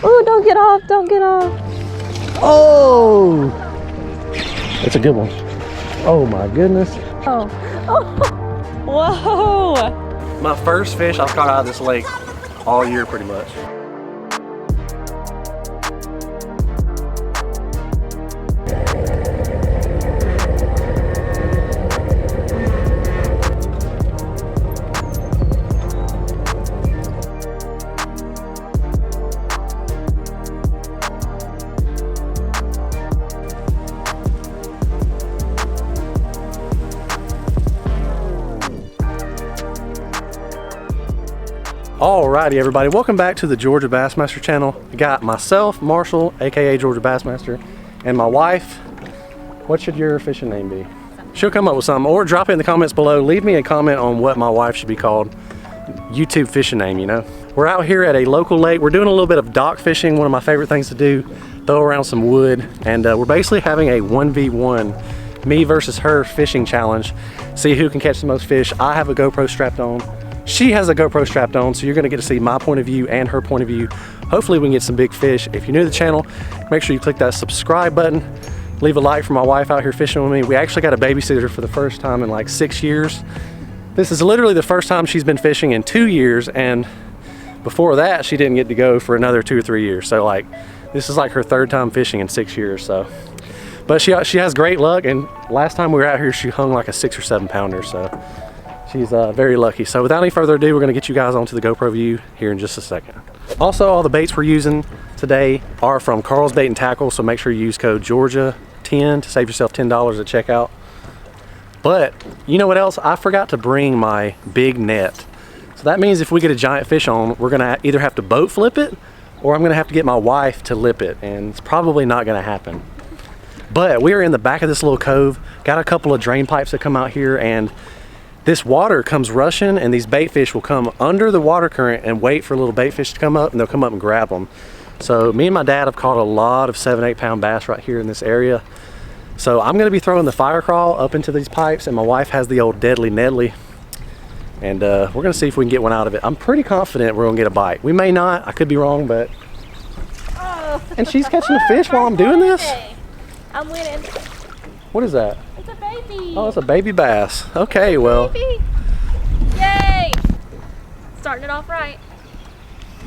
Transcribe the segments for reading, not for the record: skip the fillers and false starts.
Ooh, don't get off, don't get off. Oh! It's a good one. Oh my goodness. Oh. Whoa! My first fish I've caught out of this lake all year pretty much. Alrighty everybody, welcome back to the Georgia Bassmaster channel. I got myself, Marshall, aka Georgia Bassmaster, and my wife. What should your fishing name be? She'll come up with something, or drop it in the comments below. Leave me a comment on what my wife should be called. YouTube fishing name, you know. We're out here at a local lake. We're doing a little bit of dock fishing, one of my favorite things to do. Throw around some wood, and we're basically having a 1v1, me versus her fishing challenge. See who can catch the most fish. I have a GoPro strapped on. She has a GoPro strapped on, so you're gonna get to see my point of view and her point of view. Hopefully we can get some big fish. If you're new to the channel, make sure you click that subscribe button. Leave a like for my wife out here fishing with me. We actually got a babysitter for the first time in like 6 years. This is literally the first time she's been fishing in 2 years, and before that she didn't get to go for another 2 or 3 years. So like, this is like her third time fishing in 6 years. So, but she has great luck, and last time we were out here she hung like a 6 or 7 pounder. So she's very lucky. So without any further ado, we're gonna get you guys onto the GoPro view here in just a second. Also, all the baits we're using today are from KARL'S Bait and Tackle, so make sure you use code GEORGIA10 to save yourself $10 at checkout. But you know what else? I forgot to bring my big net. So that means if we get a giant fish on, we're gonna either have to boat flip it, or I'm gonna have to get my wife to lip it, and it's probably not gonna happen. But we are in the back of this little cove, got a couple of drain pipes that come out here, and this water comes rushing, and these bait fish will come under the water current and wait for little bait fish to come up, and they'll come up and grab them. So me and my dad have caught a lot of 7-8 pound bass right here in this area. So I'm gonna be throwing the fire crawl up into these pipes, and my wife has the old Deadly Nedley, and we're gonna see if we can get one out of it. I'm pretty confident we're gonna get a bite. We may not, I could be wrong, but and she's catching a fish while I'm doing this. I'm winning. What is that? It's a baby. Oh, it's a baby bass. Okay, well. Baby. Yay! Starting it off right.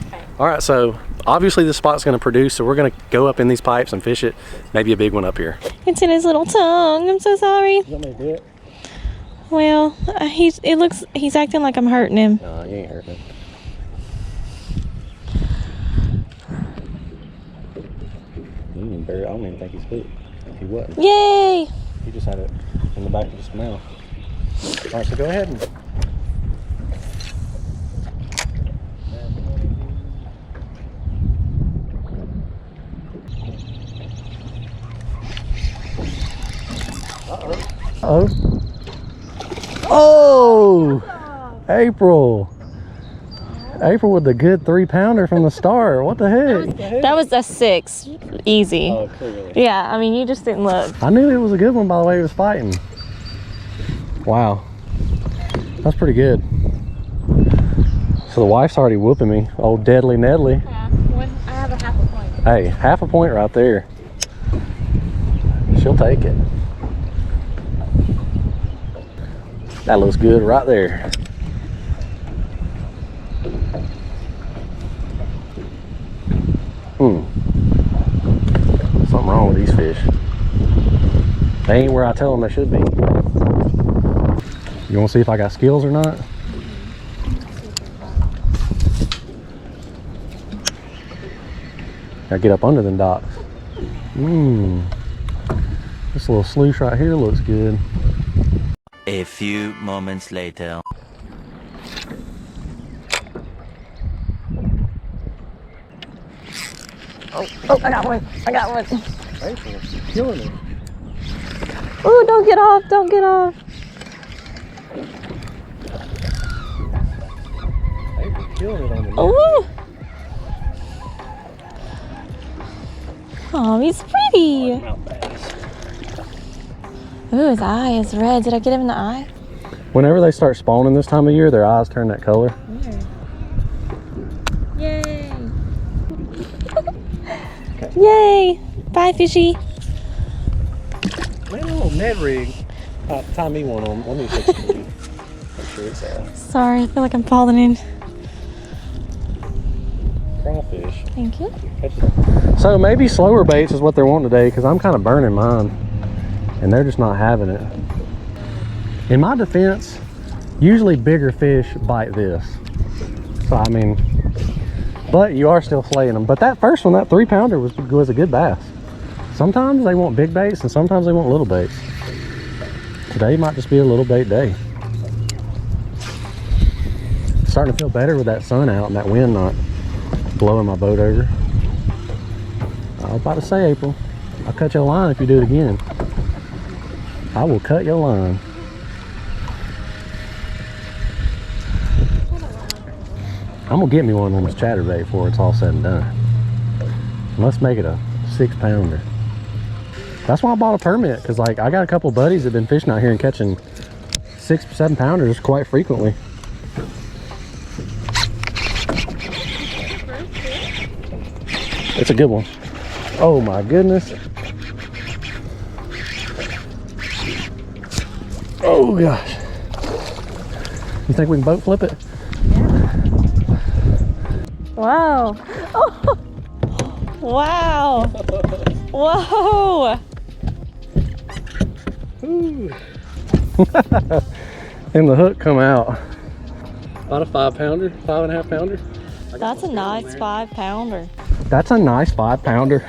Okay. All right, so obviously this spot's gonna produce, so we're gonna go up in these pipes and fish it. Maybe a big one up here. It's in his little tongue. I'm so sorry. You want me to do it? Well, he's acting like I'm hurting him. No, you ain't hurting him. I don't even think he's spooked. He wasn't. Yay! He just had it in the back of his mouth. All right, so go ahead and. Uh-oh. Oh! April! April with the good 3 pounder from the start. What the heck? That was a 6. Easy. Oh, clearly. Yeah, I mean, you just didn't look. I knew it was a good one by the way he was fighting. Wow. That's pretty good. So the wife's already whooping me. Old Deadly Nedley. Yeah, I have a half a point. Hey, half a point right there. She'll take it. That looks good right there. Something wrong with these fish. They ain't where I tell them they should be. You want to see if I got skills or not? Gotta get up under them docks. This little sluice right here looks good. A few moments later. Oh, I got one. I got one. April, killing it. Ooh, don't get off. Don't get off. April killing it on the net. Ooh. Oh, he's pretty. Ooh, his eye is red. Did I get him in the eye? Whenever they start spawning this time of year, their eyes turn that color. Yay. Yay! Bye, fishy. Man, a little Ned rig. Tie me one on. Let me fix it for you. Make sure it's Sorry, I feel like I'm falling in. crawfish. Thank you. So maybe slower baits is what they're wanting today, because I'm kind of burning mine and they're just not having it. In my defense, usually bigger fish bite this. So I mean, but you are still flaying them. But that first one, that 3-pounder was a good bass. Sometimes they want big baits and sometimes they want little baits. Today might just be a little bait day. Starting to feel better with that sun out and that wind not blowing my boat over. I was about to say, April, I'll cut your line if you do it again. I will cut your line. I'm gonna get me one on this chatterbait before it's all said and done. Let's make it a 6-pounder. That's why I bought a permit, because like I got a couple buddies that have been fishing out here and catching 6-7 pounders quite frequently. It's a good one. Oh my goodness. Oh gosh. You think we can boat flip it? Wow. Oh. Wow. Whoa. And the hook come out. About a 5-pounder, 5.5-pounder. That's a nice 5-pounder. That's a nice 5-pounder.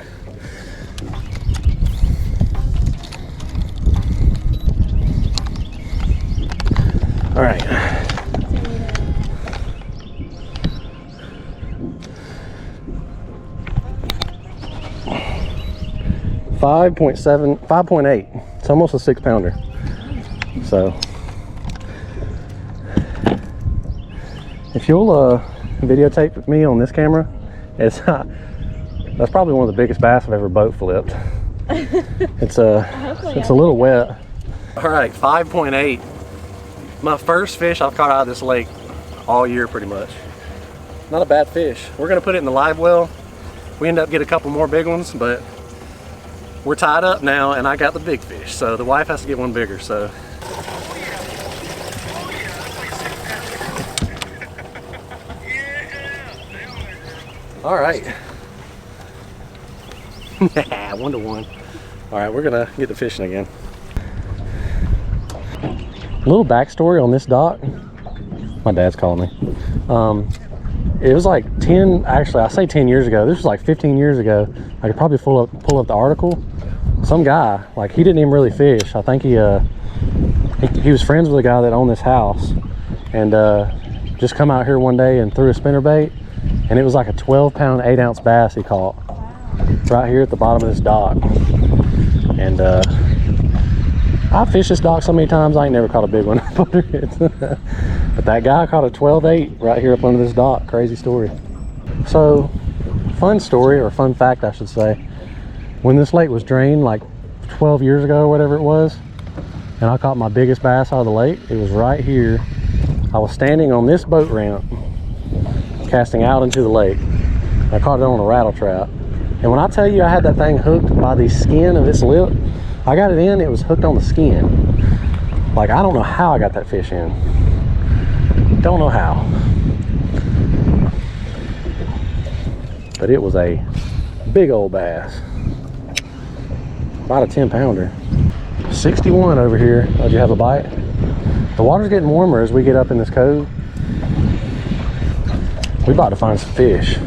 All right. $5.8. It's almost a 6-pounder. So if you'll videotape me on this camera, it's that's probably one of the biggest bass I've ever boat flipped. It's a little wet. All right, 5.8. My first fish I've caught out of this lake all year pretty much. Not a bad fish. We're gonna put it in the live well. We end up getting a couple more big ones, but we're tied up now and I got the big fish. So the wife has to get one bigger, so. All right. 1-to-1. All right, we're gonna get to fishing again. A little backstory on this dock. My dad's calling me. It was like 10, actually I say 10 years ago. This was like 15 years ago. I could probably pull up the article. Some guy, like he didn't even really fish. I think he was friends with a guy that owned this house, and just come out here one day and threw a spinnerbait, and it was like a 12-pound, 8-ounce bass he caught right here at the bottom of this dock. And I fished this dock so many times I ain't never caught a big one. But that guy caught a 12-8 right here up under this dock. Crazy story. So fun story, or fun fact I should say, when this lake was drained like 12 years ago or whatever it was, and I caught my biggest bass out of the lake, it was right here. I was standing on this boat ramp casting out into the lake. I caught it on a rattle trap, and when I tell you I had that thing hooked by the skin of its lip, I got it in, it was hooked on the skin. Like, I don't know how I got that fish in. Don't know how. But it was a big old bass. About a 10-pounder. 61 over here. Oh, did you have a bite? The water's getting warmer as we get up in this cove. We about to find some fish.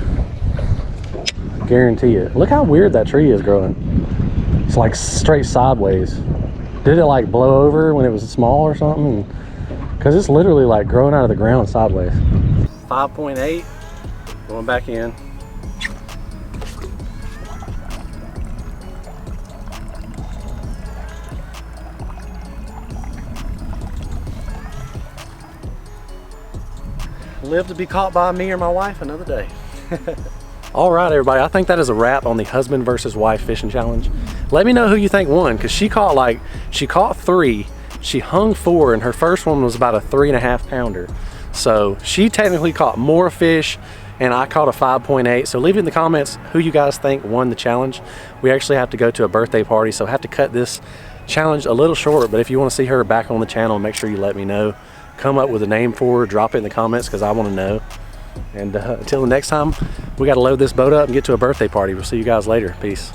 Guarantee it. Look how weird that tree is growing. It's like straight sideways. Did it like blow over when it was small or something? Because it's literally like growing out of the ground sideways. 5.8. Going back in. Live to be caught by me or my wife another day. All right, everybody, I think that is a wrap on the husband versus wife fishing challenge. Let me know who you think won, because she caught 3, she hung 4, and her first one was about a 3.5-pounder. So she technically caught more fish and I caught a 5.8. So leave in the comments who you guys think won the challenge. We actually have to go to a birthday party, so I have to cut this challenge a little short, but if you want to see her back on the channel, make sure you let me know. Come up with a name for her, drop it in the comments because I want to know. And until the next time, we got to load this boat up and get to a birthday party. We'll see you guys later. Peace.